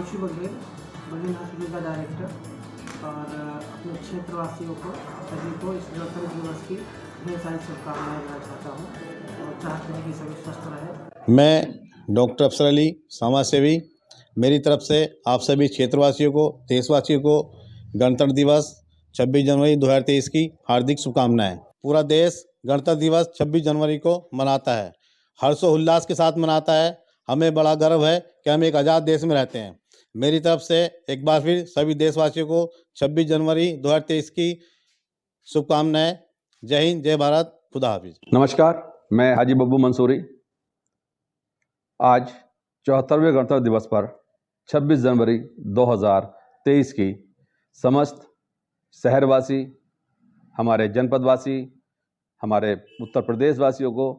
Himanshu Baghel, Baghel hospital का director, और अपने क्षेत्रवासियों को सभी को इस गणतंत्र दिवस की ढेर सारी शुभकामनाएं देना चाहता हूँ और चाहते हैं कि सभी स्वस्थ रहें। मैं डॉक्टर अफसर अली, समाज सेवी, मेरी तरफ से आप सभी क्षेत्रवासियों को, देशवासियों को गणतंत्र दिवस 26 जनवरी 2023 की हार्दिक शुभकामनाएं। पूरा देश गणतंत्र दिवस 26 जनवरी को मनाता है, हर्षोल्लास के साथ मनाता है। हमें बड़ा गर्व है कि हम एक आज़ाद देश में रहते हैं। मेरी तरफ से एक बार फिर सभी देशवासियों को 26 जनवरी 2023 की शुभकामनाएं। जय हिंद, जय भारत, खुदा हाफिज। नमस्कार, मैं हाजी बब्बू मंसूरी। आज 74वें गणतंत्र दिवस पर 26 जनवरी 2023 की समस्त शहरवासी, हमारे जनपदवासी, हमारे उत्तर प्रदेश वासियों को,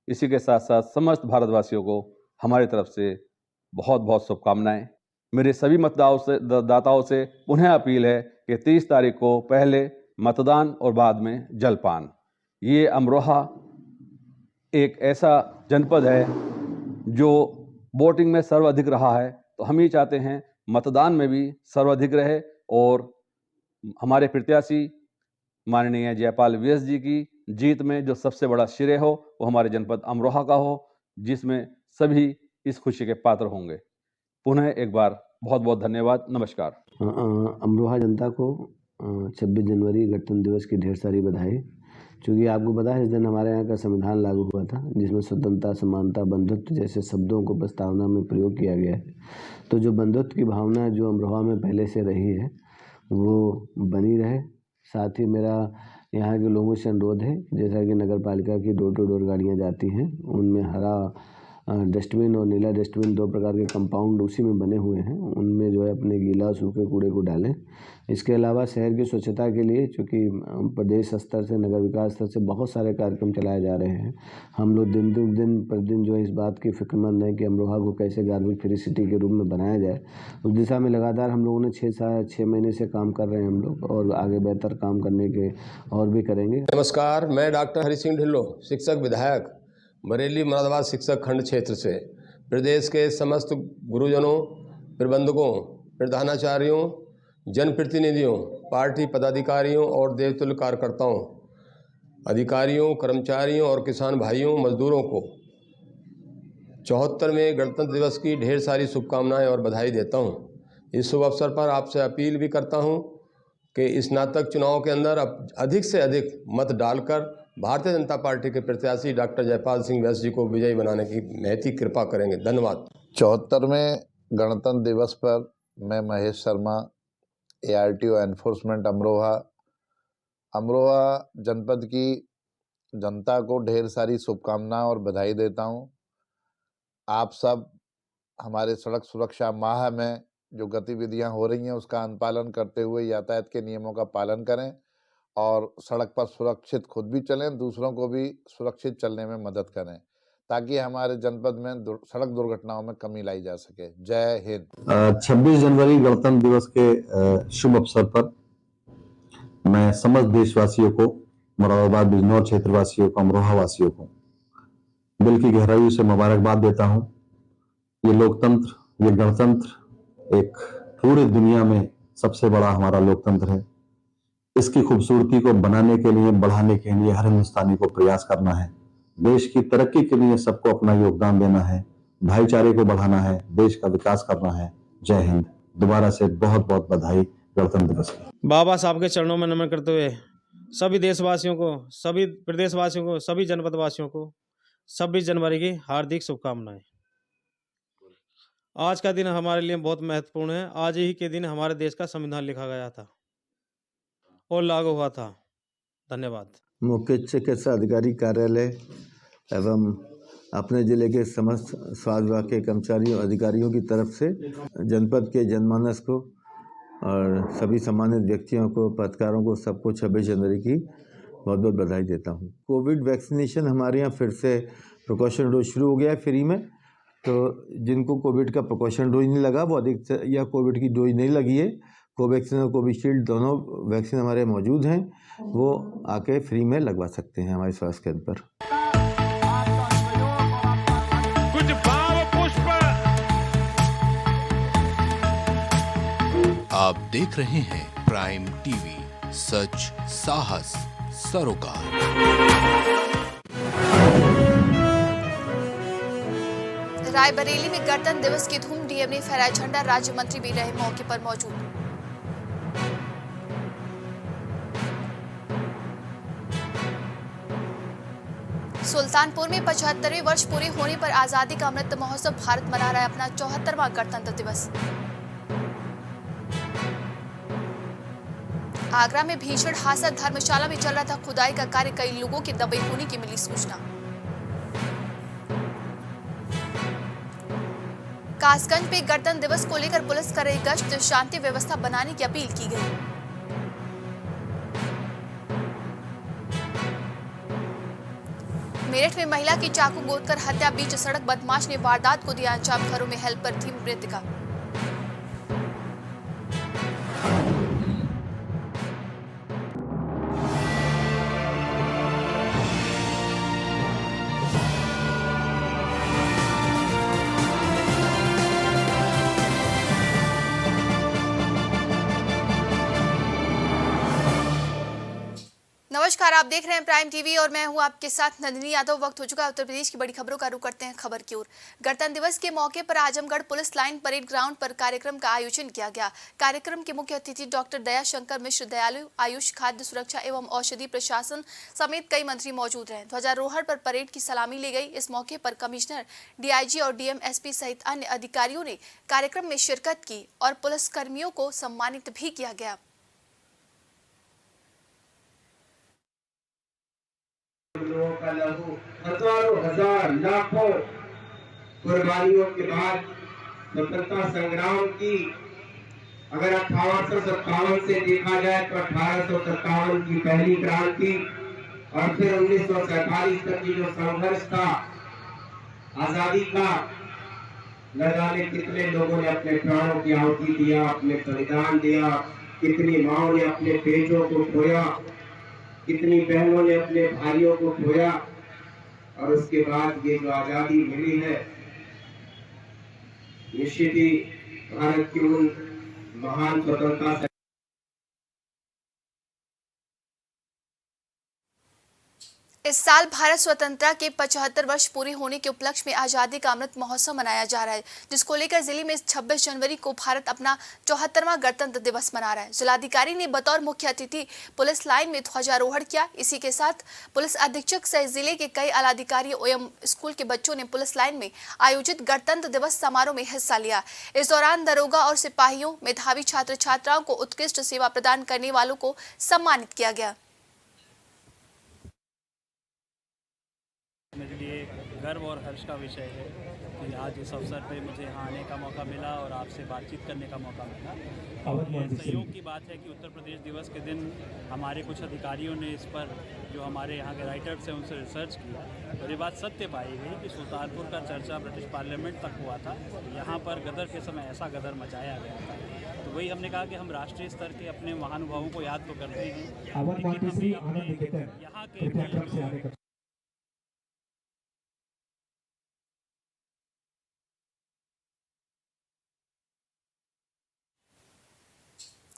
इसी के साथ साथ समस्त भारतवासियों को हमारी तरफ से बहुत बहुत शुभकामनाएं। मेरे सभी मतदाताओं से पुनः अपील है कि 30 तारीख को पहले मतदान और बाद में जलपान। ये अमरोहा एक ऐसा जनपद है जो वोटिंग में सर्वाधिक रहा है, तो हम ये चाहते हैं मतदान में भी सर्वाधिक रहे और हमारे प्रत्याशी माननीय जयपाल वीएस जी की जीत में जो सबसे बड़ा श्रेय हो वो हमारे जनपद अमरोहा का हो, जिसमें सभी इस खुशी के पात्र होंगे। पुनः एक बार बहुत बहुत धन्यवाद। नमस्कार। अमरोहा जनता को 26 जनवरी गणतंत्र दिवस की ढेर सारी बधाई। चूँकि आपको पता है इस दिन हमारे यहाँ का संविधान लागू हुआ था, जिसमें स्वतंत्रता, समानता, बंधुत्व जैसे शब्दों को प्रस्तावना में प्रयोग किया गया है। तो जो बंधुत्व की भावना जो अमरोहा में पहले से रही है वो बनी रहे। साथ ही मेरा यहाँ के लोगों से अनुरोध है, जैसा कि नगर पालिका की डोर टू डोर गाड़ियाँ जाती हैं, उनमें हरा डस्टबिन और नीला डस्टबिन, दो प्रकार के कंपाउंड उसी में बने हुए हैं, उनमें जो है अपने गीला सूखे कूड़े को डालें। इसके अलावा शहर की स्वच्छता के लिए, चूँकि प्रदेश स्तर से, नगर विकास स्तर से बहुत सारे कार्यक्रम चलाए जा रहे हैं, हम लोग दिन प्रतिदिन जो है इस बात की फिक्रमंद हैं कि अमरोहा को कैसे गार्बेज फ्री सिटी के रूप में बनाया जाए। उस दिशा में लगातार हम लोगों ने 6 महीने से काम कर रहे हैं हम लोग, और आगे बेहतर काम करने के और भी करेंगे। नमस्कार, मैं डॉक्टर हरि सिंह ढिल्लो, शिक्षक विधायक, बरेली मुरादाबाद शिक्षक खंड क्षेत्र से प्रदेश के समस्त गुरुजनों, प्रबंधकों, प्रधानाचार्यों, जनप्रतिनिधियों, पार्टी पदाधिकारियों और देवतुल्य कार्यकर्ताओं, अधिकारियों, कर्मचारियों और किसान भाइयों, मजदूरों को 74वें गणतंत्र दिवस की ढेर सारी शुभकामनाएं और बधाई देता हूं। इस शुभ अवसर पर आपसे अपील भी करता हूं कि स्नातक चुनाव के अंदर अधिक से अधिक मत डालकर भारतीय जनता पार्टी के प्रत्याशी डॉक्टर जयपाल सिंह व्यास जी को विजयी बनाने की महती कृपा करेंगे। धन्यवाद। 74वें गणतंत्र दिवस पर मैं महेश शर्मा, ARTO एनफोर्समेंट अमरोहा जनपद की जनता को ढेर सारी शुभकामनाएं और बधाई देता हूं। आप सब हमारे सड़क सुरक्षा माह में जो गतिविधियां हो रही हैं उसका अनुपालन करते हुए यातायात के नियमों का पालन करें और सड़क पर सुरक्षित खुद भी चलें, दूसरों को भी सुरक्षित चलने में मदद करें, ताकि हमारे जनपद में सड़क दुर्घटनाओं में कमी लाई जा सके। जय हिंद। 26 जनवरी गणतंत्र दिवस के शुभ अवसर पर मैं समस्त देशवासियों को, मुरादाबाद बिजनौर क्षेत्रवासियों को, अमरोहा वासियों को दिल की गहराइयों से मुबारकबाद देता हूं। ये लोकतंत्र, ये गणतंत्र एक पूरी दुनिया में सबसे बड़ा हमारा लोकतंत्र है। इसकी खूबसूरती को बनाने के लिए, बढ़ाने के लिए हर हिंदुस्तानी को प्रयास करना है। देश की तरक्की के लिए सबको अपना योगदान देना है, भाईचारे को बढ़ाना है, देश का विकास करना है। जय हिंद। दोबारा से बहुत बहुत बधाई गणतंत्र दिवस की। बाबा साहब के चरणों में नमन करते हुए सभी देशवासियों को, सभी प्रदेशवासियों को, सभी जनपदवासियों को 26 जनवरी की हार्दिक शुभकामनाएं। आज का दिन हमारे लिए बहुत महत्वपूर्ण है। आज ही के दिन हमारे देश का संविधान लिखा गया था और लागू हुआ था। धन्यवाद। मुख्य चिकित्सा अधिकारी कार्यालय एवं अपने जिले के समस्त स्वास्थ्य विभाग के कर्मचारियों, अधिकारियों की तरफ से जनपद के जनमानस को और सभी सम्मानित व्यक्तियों को, पत्रकारों को, सबको 26 जनवरी की बहुत बहुत बधाई देता हूँ। कोविड वैक्सीनेशन हमारे यहाँ फिर से प्रिकॉशन डोज शुरू हो गया है फ्री में। तो जिनको कोविड का प्रिकॉशन डोज नहीं लगा, वो अधिक या कोविड की डोज नहीं लगी है, कोवैक्सीन और कोविशील्ड दोनों वैक्सीन हमारे मौजूद हैं, वो आके फ्री में लगवा सकते हैं हमारे स्वास्थ्य केंद्र पर। कुछ भाव पुष्प आप देख रहे हैं प्राइम टीवी, सच साहस सरोकार। रायबरेली में गणतंत्र दिवस की धूम, डीएम ने फहराया झंडा, राज्य मंत्री भी रहे मौके पर मौजूद। सुल्तानपुर में 75वें वर्ष पूरे होने पर आजादी का अमृत महोत्सव, भारत मना रहा है अपना 74वां गणतंत्र दिवस। आगरा में भीषण हादसा, धर्मशाला में चल रहा था खुदाई का कार्य, कई लोगों के दबे होने की मिली सूचना। कासगंज में गणतंत्र दिवस को लेकर पुलिस कर रही गश्त, शांति व्यवस्था बनाने की अपील की गई। मेरठ में महिला की चाकू गोदकर हत्या, बीच सड़क बदमाश ने वारदात को दिया अंजाम, घरों में हेल्पर थी मृतका। नमस्कार, आप देख रहे हैं प्राइम टीवी और मैं हूं आपके साथ नंदिनी यादव। वक्त हो चुका है उत्तर प्रदेश की बड़ी खबरों का रुख करते हैं खबर की ओर। गणतंत्र दिवस के मौके पर Azamgarh police line parade ground पर कार्यक्रम का आयोजन किया गया। कार्यक्रम के मुख्य अतिथि डॉक्टर दया शंकर मिश्र, दयालु आयुष, खाद्य सुरक्षा एवं औषधि प्रशासन समेत कई मंत्री मौजूद रहे। ध्वजारोहण पर परेड की सलामी ली गई। इस मौके पर कमिश्नर, डीआईजी और डीएम, एसपी सहित अन्य अधिकारियों ने कार्यक्रम में शिरकत की और पुलिसकर्मियों को सम्मानित भी किया गया। लोगों का लहू, हजारों हजार लाखों कुर्बानियों के बाद स्वतंत्रता संग्राम की अगर 1857 से देखा जाए तो 1857 की पहली क्रांति और फिर 1947 तक की जो संघर्ष था आजादी का, न जाने कितने लोगों ने अपने प्राणों की आहुति दिया, अपने बलिदान दिया, कितनी माओं ने अपने बेटों को खोया, कितनी बहनों ने अपने भाइयों को खोया, और उसके बाद ये जो आजादी मिली है, निश्चित ही भारत की उन महान स्वतंत्रता। इस साल भारत स्वतंत्रता के 75 वर्ष पूरे होने के उपलक्ष्य में आजादी का अमृत महोत्सव मनाया जा रहा है, जिसको लेकर जिले में 26 जनवरी को भारत अपना 74वां गणतंत्र दिवस मना रहा है। जिलाधिकारी ने बतौर मुख्य अतिथि पुलिस लाइन में ध्वजारोहण किया। इसी के साथ पुलिस अधीक्षक सहित जिले के कई आलाधिकारियों एवं स्कूल के बच्चों ने पुलिस लाइन में आयोजित गणतंत्र दिवस समारोह में हिस्सा लिया। इस दौरान दरोगा और सिपाहियों, मेधावी छात्र छात्राओं को उत्कृष्ट सेवा प्रदान करने वालों को सम्मानित किया गया। मेरे लिए गर्व और हर्ष का विषय है कि आज इस अवसर पे मुझे यहाँ आने का मौका मिला और आपसे बातचीत करने का मौका मिला। और ये सहयोग की बात है कि उत्तर प्रदेश दिवस के दिन हमारे कुछ अधिकारियों ने इस पर, जो हमारे यहाँ के राइटर्स हैं, उनसे रिसर्च किया और ये बात सत्य पाई गई कि सुल्तानपुर का चर्चा ब्रिटिश पार्लियामेंट तक हुआ था। यहाँ पर गदर के समय ऐसा गदर मचाया गया था। तो वही हमने कहा कि हम राष्ट्रीय स्तर के अपने महानुभावों को याद तो करते हैं, लेकिन यहाँ के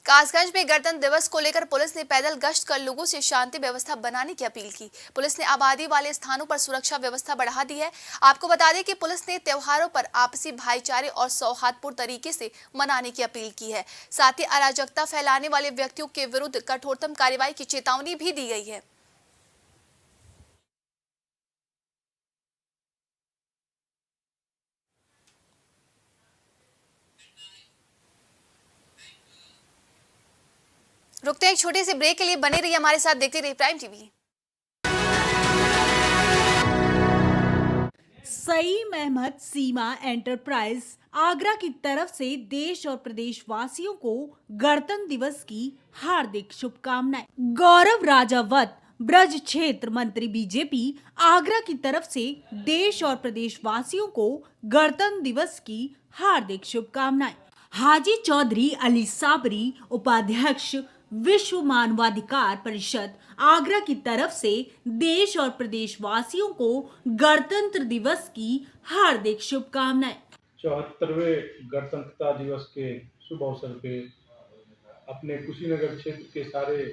कासगंज में गणतंत्र दिवस को लेकर पुलिस ने पैदल गश्त कर लोगों से शांति व्यवस्था बनाने की अपील की। पुलिस ने आबादी वाले स्थानों पर सुरक्षा व्यवस्था बढ़ा दी है। आपको बता दें कि पुलिस ने त्योहारों पर आपसी भाईचारे और सौहार्दपूर्ण तरीके से मनाने की अपील की है। साथ ही अराजकता फैलाने वाले व्यक्तियों के विरुद्ध कठोरतम कार्रवाई की चेतावनी भी दी गई है। रुकते हैं एक छोटे से ब्रेक के लिए, बने रहिए हमारे साथ, देखते रहिए प्राइम टीवी। सईम अहमद सीमा एंटरप्राइज आगरा की तरफ से देश और प्रदेश वासियों को गणतंत्र दिवस की हार्दिक शुभकामनाएं। गौरव राजावत ब्रज क्षेत्र मंत्री बीजेपी आगरा की तरफ से देश और प्रदेश वासियों को गणतंत्र दिवस की हार्दिक शुभकामनाएं। हाजी चौधरी अली साबरी उपाध्यक्ष विश्व मानवाधिकार परिषद आगरा की तरफ से देश और प्रदेश वासियों को गणतंत्र दिवस की हार्दिक शुभकामनाएं। 74वें गणतंत्रता दिवस के शुभ अवसर पे अपने कुशीनगर क्षेत्र के सारे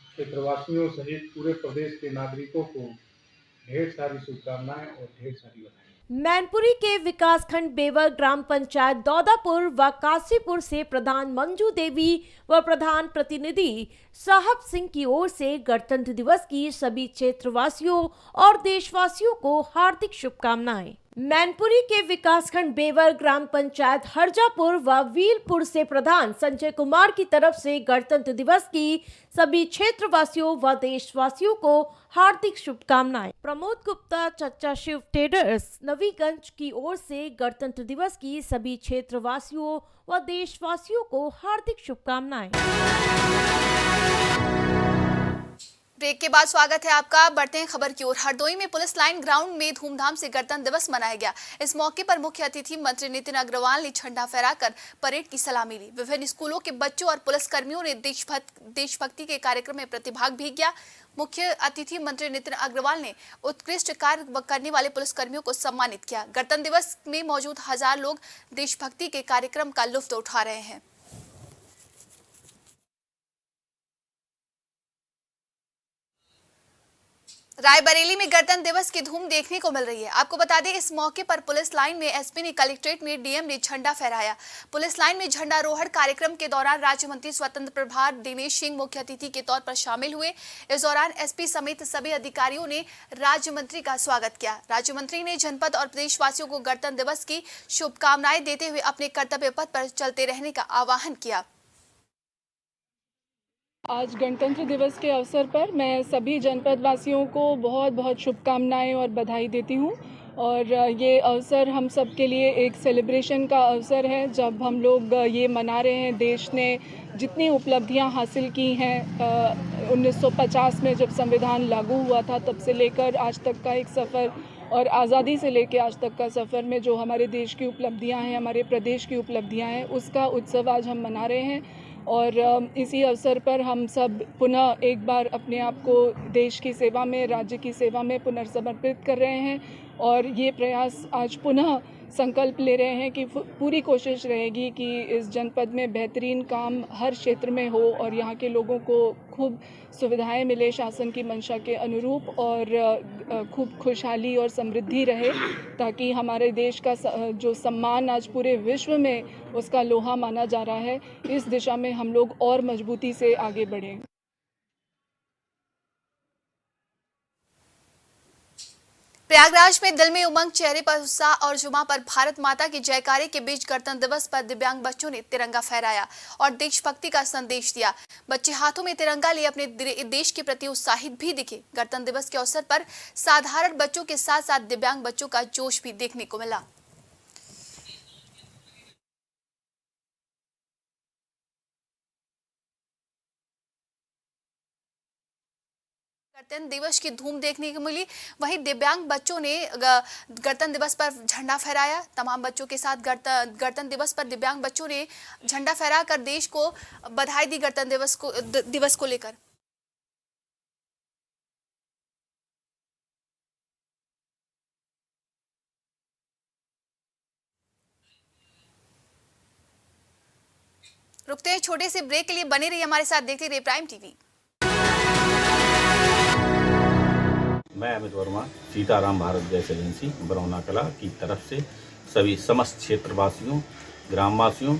क्षेत्रवासियों सहित पूरे प्रदेश के नागरिकों को ढेर सारी शुभकामनाएं और ढेर सारी बधाई। मैनपुरी के विकासखंड बेवर ग्राम पंचायत दौदापुर व काशीपुर से प्रधान मंजू देवी व प्रधान प्रतिनिधि साहब सिंह की ओर से गणतंत्र दिवस की सभी क्षेत्रवासियों और देशवासियों को हार्दिक शुभकामनाएं। मैनपुरी के विकासखंड बेवर ग्राम पंचायत हरजापुर व वीलपुर से प्रधान संजय कुमार की तरफ से गणतंत्र दिवस की सभी क्षेत्रवासियों व देशवासियों को हार्दिक शुभकामनाएं। प्रमोद गुप्ता चच्चा शिव ट्रेडर्स नवीगंज की ओर से गणतंत्र दिवस की सभी क्षेत्रवासियों व देशवासियों को हार्दिक शुभकामनाएं। ब्रेक के बाद स्वागत है आपका। बढ़ते हैं खबर की ओर। हरदोई में पुलिस लाइन ग्राउंड में धूमधाम से गणतंत्र दिवस मनाया गया। इस मौके पर मुख्य अतिथि मंत्री नितिन अग्रवाल ने झंडा फहराकर परेड की सलामी ली। विभिन्न स्कूलों के बच्चों और पुलिसकर्मियों ने देशभक्ति के कार्यक्रम में प्रतिभाग भी किया। मुख्य अतिथि मंत्री नितिन अग्रवाल ने उत्कृष्ट कार्य करने वाले पुलिसकर्मियों को सम्मानित किया। गणतंत्र दिवस में मौजूद 1000 लोग देशभक्ति के कार्यक्रम का लुत्फ उठा रहे हैं। रायबरेली में गणतंत्र दिवस की धूम देखने को मिल रही है। आपको बता दें, इस मौके पर पुलिस लाइन में एसपी ने, कलेक्ट्रेट में डीएम ने झंडा फहराया। पुलिस लाइन में झंडारोहण कार्यक्रम के दौरान राज्य मंत्री स्वतंत्र प्रभार दिनेश सिंह मुख्य अतिथि के तौर पर शामिल हुए। इस दौरान एसपी समेत सभी अधिकारियों ने राज्य मंत्री का स्वागत किया। राज्य मंत्री ने जनपद और प्रदेशवासियों को गणतंत्र दिवस की शुभकामनाएं देते हुए अपने कर्तव्य पथ पर चलते रहने का आह्वान किया। आज गणतंत्र दिवस के अवसर पर मैं सभी जनपद वासियों को बहुत बहुत शुभकामनाएं और बधाई देती हूं। और ये अवसर हम सब के लिए एक सेलिब्रेशन का अवसर है, जब हम लोग ये मना रहे हैं। देश ने जितनी उपलब्धियां हासिल की हैं 1950 में जब संविधान लागू हुआ था, तब से लेकर आज तक का एक सफ़र, और आज़ादी से लेकर आज तक का सफ़र में जो हमारे देश की उपलब्धियां हैं, हमारे प्रदेश की उपलब्धियां हैं, उसका उत्सव आज हम मना रहे हैं। और इसी अवसर पर हम सब पुनः एक बार अपने आप को देश की सेवा में, राज्य की सेवा में पुनर्समर्पित कर रहे हैं। और ये प्रयास आज पुनः संकल्प ले रहे हैं कि पूरी कोशिश रहेगी कि इस जनपद में बेहतरीन काम हर क्षेत्र में हो और यहाँ के लोगों को खूब सुविधाएं मिले शासन की मंशा के अनुरूप, और खूब खुशहाली और समृद्धि रहे, ताकि हमारे देश का जो सम्मान आज पूरे विश्व में उसका लोहा माना जा रहा है, इस दिशा में हम लोग और मजबूती से आगे बढ़ें। प्रयागराज में दिल में उमंग, चेहरे पर उत्साह और जुमा पर भारत माता की जयकारे के बीच गणतंत्र दिवस पर दिव्यांग बच्चों ने तिरंगा फहराया और देशभक्ति का संदेश दिया। बच्चे हाथों में तिरंगा लिए अपने देश के प्रति उत्साहित भी दिखे। गणतंत्र दिवस के अवसर पर साधारण बच्चों के साथ साथ दिव्यांग बच्चों का जोश भी देखने को मिला। गणतंत्र दिवस की धूम देखने को मिली। वहीं दिव्यांग बच्चों ने गणतंत्र दिवस पर झंडा फहराया। तमाम बच्चों के साथ गणतंत्र दिवस पर दिव्यांग बच्चों ने झंडा फहरा कर देश को बधाई दी गणतंत्र दिवस को लेकर। रुकते हैं छोटे से ब्रेक के लिए। बने रहिए हमारे साथ, देखते रहिए प्राइम टीवी। मैं अमित वर्मा, सीताराम भारत गैस एजेंसी बरौना कला की तरफ से सभी समस्त क्षेत्रवासियों, ग्रामवासियों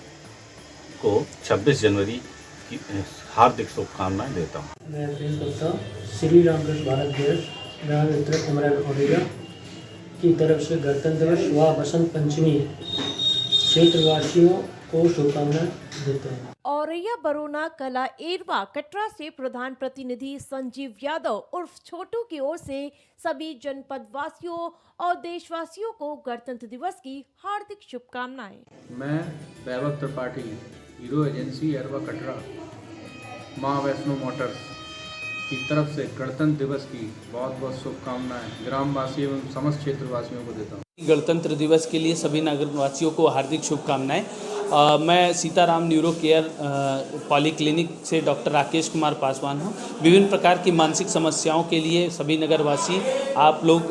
को 26 जनवरी की हार्दिक शुभकामनाएं देता हूं। मैं प्रेम करता हूँ श्री रामकृष्ण भारत गैस ग्राम वितरक कुमरन औरैया की तरफ से गणतंत्र दिवस व बसंत पंचमी क्षेत्रवासियों को शुभकामनाएं देता हूँ। औरैया बरौना कला एरवा कटरा से प्रधान प्रतिनिधि संजीव यादव उर्फ छोटू की ओर से सभी जनपद वासियों और देशवासियों को गणतंत्र दिवस की हार्दिक शुभकामनाएं। मैं वैभव त्रिपाठी, हीरो एजेंसी एरवा कटरा, माँ वैष्णो मोटर्स की तरफ से गणतंत्र दिवस की बहुत बहुत शुभकामनाएं ग्रामवासी एवं समस्त क्षेत्रवासियों को देता हूँ। गणतंत्र दिवस के लिए सभी नागरिकवासियों को हार्दिक शुभकामनाएं। मैं सीताराम न्यूरो केयर पॉलीक्लिनिक से डॉक्टर राकेश कुमार पासवान हूँ। विभिन्न प्रकार की मानसिक समस्याओं के लिए सभी नगरवासी आप लोग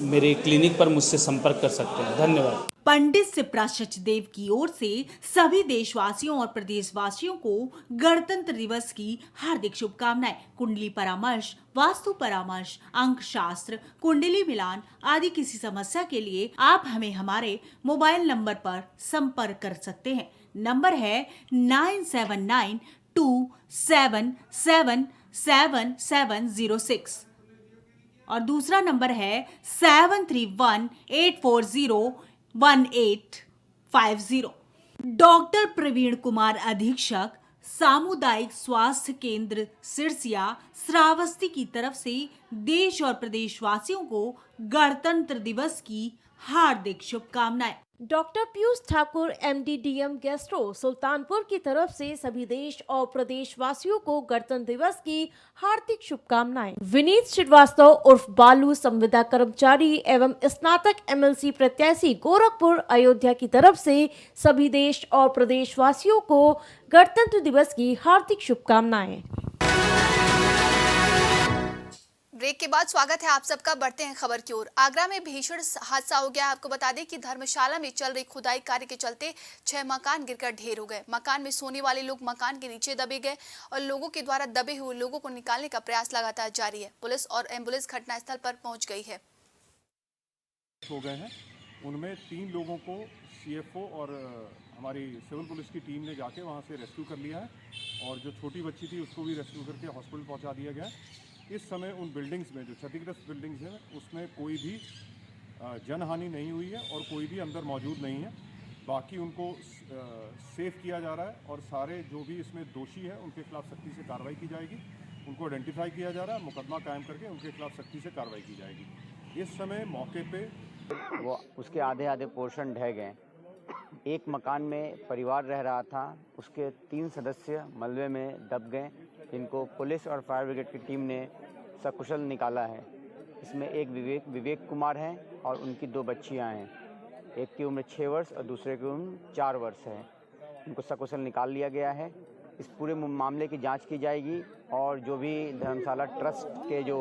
मेरे क्लिनिक पर मुझसे संपर्क कर सकते हैं। धन्यवाद। पंडित सिप्रा सचदेव की ओर से सभी देशवासियों और प्रदेशवासियों को गणतंत्र दिवस की हार्दिक शुभकामनाएं। कुंडली परामर्श, वास्तु परामर्श, अंक शास्त्र, कुंडली मिलान आदि किसी समस्या के लिए आप हमें हमारे मोबाइल नंबर पर संपर्क कर सकते हैं। नंबर है 9792777706 और दूसरा नंबर है 7318401850। डॉक्टर प्रवीण कुमार अधीक्षक, सामुदायिक स्वास्थ्य केंद्र सिरसिया श्रावस्ती की तरफ से देश और प्रदेशवासियों को गणतंत्र दिवस की हार्दिक शुभकामनाएं। Doctor Piyush Thakur MD/DM gastro Sultanpur की तरफ से सभी देश और प्रदेशवासियों को गणतंत्र दिवस की हार्दिक शुभकामनाएं। विनीत श्रीवास्तव उर्फ बालू संविदा कर्मचारी एवं स्नातक MLC प्रत्याशी गोरखपुर अयोध्या की तरफ से सभी देश और प्रदेशवासियों को गणतंत्र दिवस की हार्दिक शुभकामनाएं। ब्रेक के बाद स्वागत है आप सबका। बढ़ते हैं खबर की ओर। आगरा में भीषण हादसा हो गया। आपको बता दें कि धर्मशाला में चल रही खुदाई कार्य के चलते 6 मकान गिरकर ढेर हो गए। मकान में सोने वाले लोग मकान के नीचे दबे गए और लोगों के द्वारा दबे हुए लोगों को निकालने का प्रयास लगातार जारी है। पुलिस और एम्बुलेंस घटनास्थल पर पहुंच गई है। हो गए हैं, उनमें 3 लोगों को CFO और हमारी सिविल पुलिस की टीम ने जाके वहाँ से रेस्क्यू कर लिया है और जो छोटी बच्ची थी उसको भी रेस्क्यू करके हॉस्पिटल पहुँचा दिया गया है। इस समय उन बिल्डिंग्स में जो क्षतिग्रस्त बिल्डिंग्स हैं उसमें कोई भी जनहानि नहीं हुई है और कोई भी अंदर मौजूद नहीं है। बाकी उनको सेफ किया जा रहा है और सारे जो भी इसमें दोषी है उनके खिलाफ सख्ती से कार्रवाई की जाएगी। उनको आइडेंटिफाई किया जा रहा है, मुकदमा कायम करके उनके खिलाफ सख्ती से कार्रवाई की जाएगी। इस समय मौके पे वो उसके आधे पोर्शन ढह गए। एक मकान में परिवार रह रहा था, उसके 3 सदस्य मलबे में दब गए, जिनको पुलिस और फायर ब्रिगेड की टीम ने सकुशल निकाला है। इसमें एक विवेक कुमार हैं और उनकी 2 बच्चियां हैं। एक की उम्र 6 वर्ष और दूसरे की उम्र 4 वर्ष है। उनको सकुशल निकाल लिया गया है। इस पूरे मामले की जांच की जाएगी और जो भी धर्मशाला ट्रस्ट के जो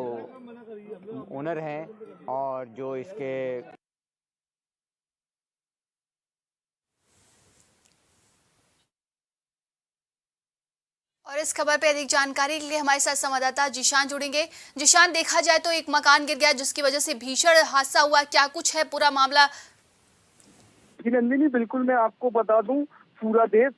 ओनर हैं और जो इसके और इस खबर पे अधिक जानकारी के लिए हमारे साथ संवाददाता जिशान जुड़ेंगे। जिशान, देखा जाए तो एक मकान गिर गया जिसकी वजह से भीषण हादसा हुआ, क्या कुछ है पूरा मामला? जी नंदिनी, बिल्कुल मैं आपको बता दूं, पूरा देश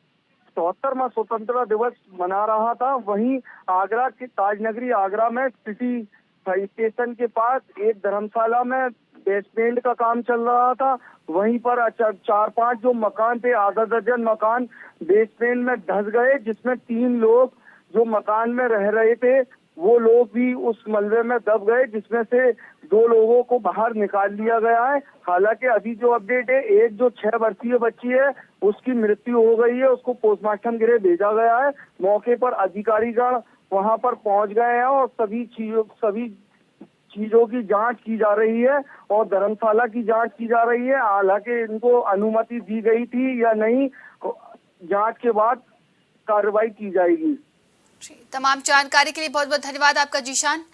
74वां स्वतंत्रता दिवस मना रहा था। वहीं आगरा के ताजनगरी आगरा में सिटी स्टेशन के पास एक धर्मशाला में बेसमेंट का काम चल रहा था। वहीं पर 4-5 जो मकान थे, आधा दर्जन मकान बेसमेंट में धंस गए, जिसमें 3 लोग जो मकान में रह रहे थे वो लोग भी उस मलबे में दब गए, जिसमें से 2 लोगों को बाहर निकाल लिया गया है। हालांकि अभी जो अपडेट है, एक जो 6 वर्षीय बच्ची है उसकी मृत्यु हो गई है, उसको पोस्टमार्टम के लिए भेजा गया है। मौके पर अधिकारीगण वहां पर पहुंच गए हैं और सभी चीजों की जांच की जा रही है और धर्मशाला की जांच की जा रही है। हालांकि इनको अनुमति दी गई थी या नहीं, जांच के बाद कार्रवाई की जाएगी। तमाम जानकारी के लिए बहुत बहुत धन्यवाद आपका जिशान।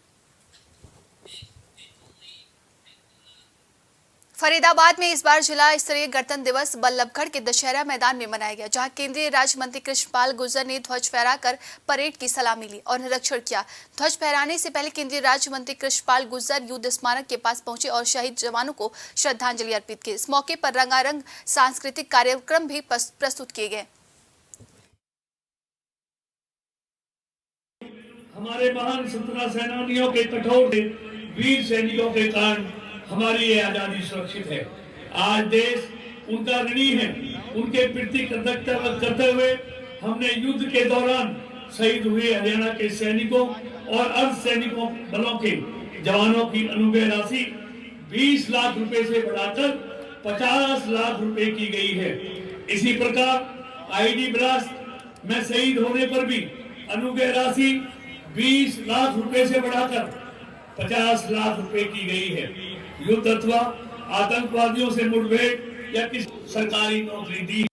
फरीदाबाद में इस बार जिला स्तरीय गणतंत्र दिवस बल्लभगढ़ के दशहरा मैदान में मनाया गया, जहां केंद्रीय राज्य मंत्री कृष्णपाल गुर्जर ने ध्वज फहराकर परेड की सलामी ली और निरीक्षण किया। ध्वज फहराने से पहले केंद्रीय राज्य मंत्री कृष्णपाल गुर्जर युद्ध स्मारक के पास पहुंचे और शहीद जवानों को श्रद्धांजलि अर्पित की। इस मौके पर रंगारंग सांस्कृतिक कार्यक्रम भी प्रस्तुत किए गए। हमारे महान स्वतंत्रता सेनानियों के कठोर वीर सैनिकों के कारण हमारी ये आजादी सुरक्षित है। आज देश उनका ऋणी है। उनके प्रति कृतज्ञता व्यक्त करते हुए हमने युद्ध के दौरान शहीद हुए हरियाणा के सैनिकों और अर्धसैनिकों बलों के जवानों की अनुग्रह राशि 20 लाख रुपए से बढ़ाकर 50 लाख रुपए की गई है। इसी प्रकार आईडी ब्लास्ट में शहीद होने पर भी अनुग्रह राशि 20 लाख रुपए से बढ़ाकर 50 लाख रुपए की गई है। युद्ध अथवा आतंकवादियों से मुठभेड़ या किसी सरकारी नौकरी दी।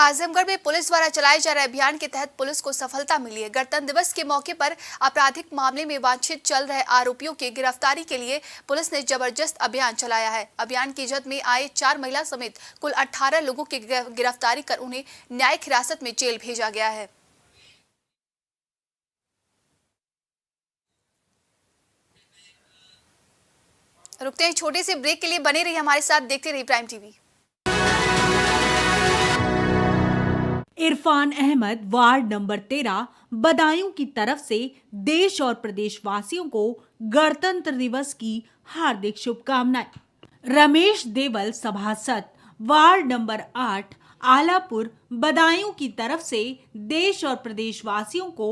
आजमगढ़ में पुलिस द्वारा चलाए जा रहे अभियान के तहत पुलिस को सफलता मिली है। गणतंत्र दिवस के मौके पर आपराधिक मामले में वांछित चल रहे आरोपियों की गिरफ्तारी के लिए पुलिस ने जबरदस्त अभियान चलाया है। अभियान की जद में आए 4 महिला समेत कुल 18 लोगों की गिरफ्तारी कर उन्हें न्यायिक हिरासत में जेल भेजा गया है। रुकते हैं छोटे से ब्रेक के लिए, बने रहिए हमारे साथ, देखते रहिए prime TV. Irfan Ahmed ward number 13 Badaun की तरफ से देश और प्रदेशवासियों को गणतंत्र दिवस की हार्दिक शुभकामनाएं। रमेश देवल सभासद वार्ड नंबर 8 आलापुर बदायूं की तरफ से देश और प्रदेशवासियों को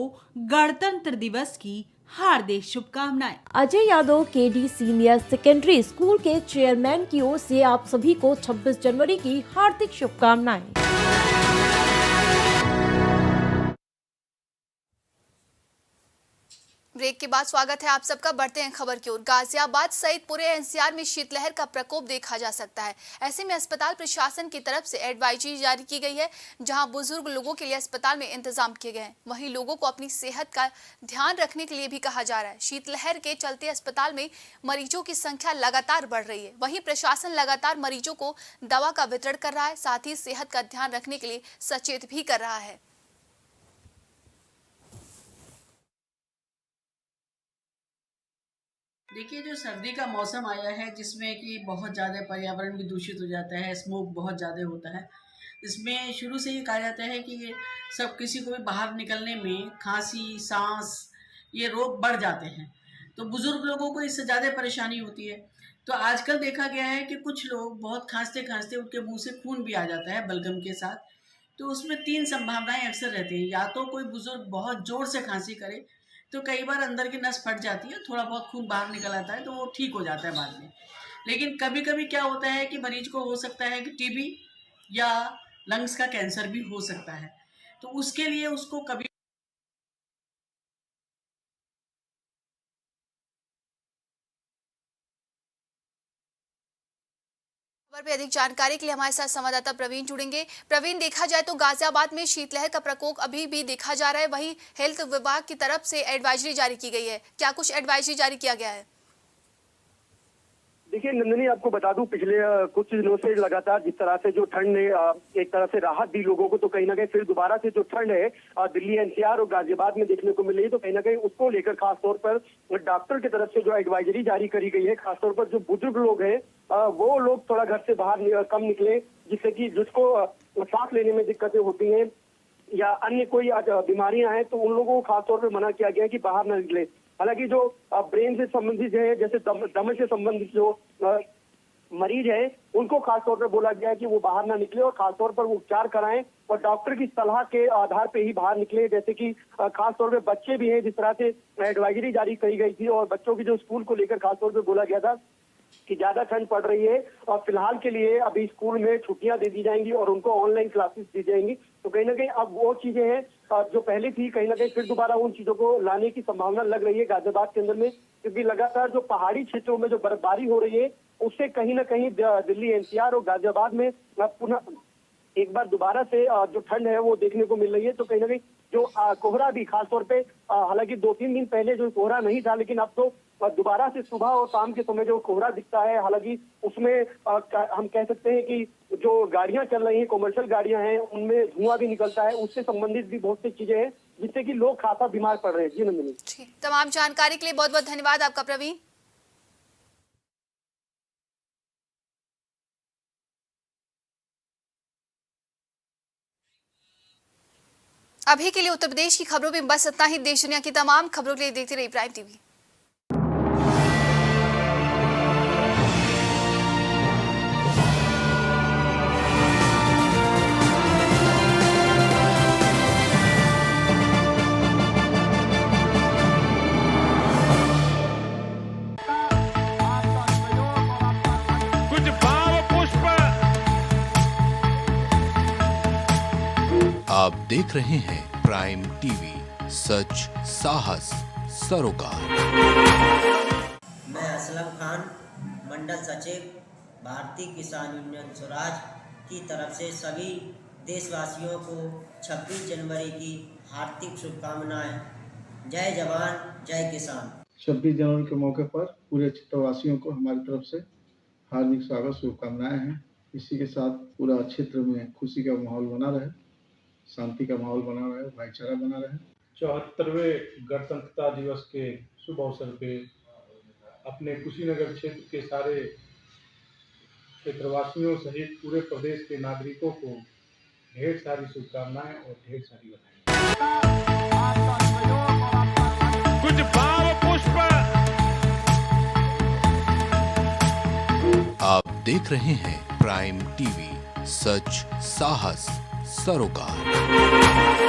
गणतंत्र दिवस की हार्दिक शुभकामनाएं। Ajay Yadav KD senior secondary school के चेयरमैन की ओर से आप सभी को 26 जनवरी की हार्दिक शुभकामनाएं। ब्रेक के बाद स्वागत है आप सबका। बढ़ते हैं खबर की ओर। गाजियाबाद सहित पूरे एनसीआर में शीतलहर का प्रकोप देखा जा सकता है। ऐसे में अस्पताल प्रशासन की तरफ से एडवाइजरी जारी की गई है, जहां बुजुर्ग लोगों के लिए अस्पताल में इंतजाम किए गए हैं। वहीं लोगों को अपनी सेहत का ध्यान रखने के लिए भी कहा जा रहा है। शीतलहर के चलते अस्पताल में मरीजों की संख्या लगातार बढ़ रही है। वहीं प्रशासन लगातार मरीजों को दवा का वितरण कर रहा है, साथ ही सेहत का ध्यान रखने के लिए सचेत भी कर रहा है। देखिए, जो सर्दी का मौसम आया है जिसमें कि बहुत ज़्यादा पर्यावरण भी दूषित हो जाता है, स्मोक बहुत ज़्यादा होता है। इसमें शुरू से ये कहा जाता है कि सब किसी को भी बाहर निकलने में खांसी, सांस, ये रोग बढ़ जाते हैं, तो बुज़ुर्ग लोगों को इससे ज़्यादा परेशानी होती है। तो आजकल देखा गया है कि कुछ लोग बहुत खांसते खांसते उनके मुंह से खून भी आ जाता है बलगम के साथ। तो उसमें 3 संभावनाएं अक्सर रहती हैं। या तो कोई बुज़ुर्ग बहुत ज़ोर से खांसी करे तो कई बार अंदर की नस फट जाती है, थोड़ा बहुत खून बाहर निकल आता है, तो वो ठीक हो जाता है बाद में। लेकिन कभी कभी क्या होता है कि मरीज को हो सकता है कि टीबी या लंग्स का कैंसर भी हो सकता है, तो उसके लिए उसको कभी खबर पे अधिक जानकारी के लिए हमारे साथ संवाददाता प्रवीण जुड़ेंगे। प्रवीण, देखा जाए तो गाजियाबाद में शीतलहर का प्रकोप अभी भी देखा जा रहा है, वहीं हेल्थ विभाग की तरफ से एडवाइजरी जारी की गई है। क्या कुछ एडवाइजरी जारी किया गया है? देखिए नंदिनी, आपको बता दूं, पिछले कुछ दिनों से लगातार जिस तरह से जो ठंड ने एक तरह से राहत दी लोगों को, तो कहीं ना कहीं फिर दोबारा से जो ठंड है दिल्ली एनसीआर और गाजियाबाद में देखने को मिल रही है। तो कहीं ना कहीं उसको लेकर खासतौर पर डॉक्टर की तरफ से जो एडवाइजरी जारी करी गई है, खासतौर पर जो बुजुर्ग लोग हैं वो लोग थोड़ा घर से बाहर कम निकले, जिससे कि जिसको सांस लेने में दिक्कतें होती हैं या अन्य कोई बीमारियां हैं, तो उन लोगों को खासतौर पर मना किया गया है कि बाहर न निकले। हालांकि जो ब्रेन से संबंधित है, जैसे दम से संबंधित जो मरीज है, उनको खासतौर पर बोला गया है कि वो बाहर ना निकले और खासतौर पर वो उपचार कराएं और डॉक्टर की सलाह के आधार पे ही बाहर निकले। जैसे कि खासतौर पे बच्चे भी हैं, जिस तरह से एडवाइजरी जारी करी गई थी और बच्चों की जो स्कूल को लेकर खासतौर पर बोला गया था कि ज्यादा ठंड पड़ रही है और फिलहाल के लिए अभी स्कूल में छुट्टियां दे दी जाएंगी और उनको ऑनलाइन क्लासेस दी जाएंगी। तो कहीं ना कहीं अब वो चीजें हैं जो पहले थी, कहीं ना कहीं फिर दोबारा उन चीजों को लाने की संभावना लग रही है गाजियाबाद के अंदर में, क्योंकि लगातार जो पहाड़ी क्षेत्रों में जो बर्फबारी हो रही है उससे कहीं ना कहीं दिल्ली एनसीआर और गाजियाबाद में पुनः एक बार दोबारा से जो ठंड है वो देखने को मिल रही है। तो कहीं ना कहीं जो कोहरा भी खासतौर पे, हालांकि 2-3 दिन पहले जो कोहरा नहीं था, लेकिन अब तो दोबारा से सुबह और शाम के समय जो कोहरा दिखता है, हालांकि उसमें हम कह सकते हैं कि जो गाड़ियां चल रही हैं, कॉमर्शियल गाड़ियां हैं, उनमें धुआं भी निकलता है, उससे संबंधित भी बहुत सी चीजें हैं जिससे कि लोग खासा बीमार पड़ रहे हैं। जी नंदिनी, तमाम जानकारी के लिए बहुत बहुत धन्यवाद आपका प्रवीण। अभी के लिए उत्तर प्रदेश की खबरों में बस इतना ही। देश दुनिया की तमाम खबरों के लिए देखते रहिए प्राइम टीवी। कुछ भाव पुष्प। आप देख रहे हैं प्राइम टीवी, सच साहस सरोकार। मैं असलम खान, मंडल सचिव भारतीय किसान यूनियन स्वराज की तरफ से सभी देशवासियों को 26 जनवरी की हार्दिक शुभकामनाएं। जय जवान जय किसान। 26 जनवरी के मौके पर पूरे क्षेत्रवासियों को हमारी तरफ से हार्दिक स्वागत शुभकामनाएं हैं। इसी के साथ पूरा क्षेत्र में खुशी का माहौल बना रहे, शांति का माहौल बना रहे, भाईचारा बना रहे। 74वें गणतंत्रता दिवस के शुभ अवसर पे अपने कुशीनगर क्षेत्र के सारे क्षेत्रवासियों सहित पूरे प्रदेश के नागरिकों को ढेर सारी शुभकामनाएं और ढेर सारी बधाई। कुछ भाव पुष्प। आप देख रहे हैं प्राइम टीवी, सच साहस सरोकार।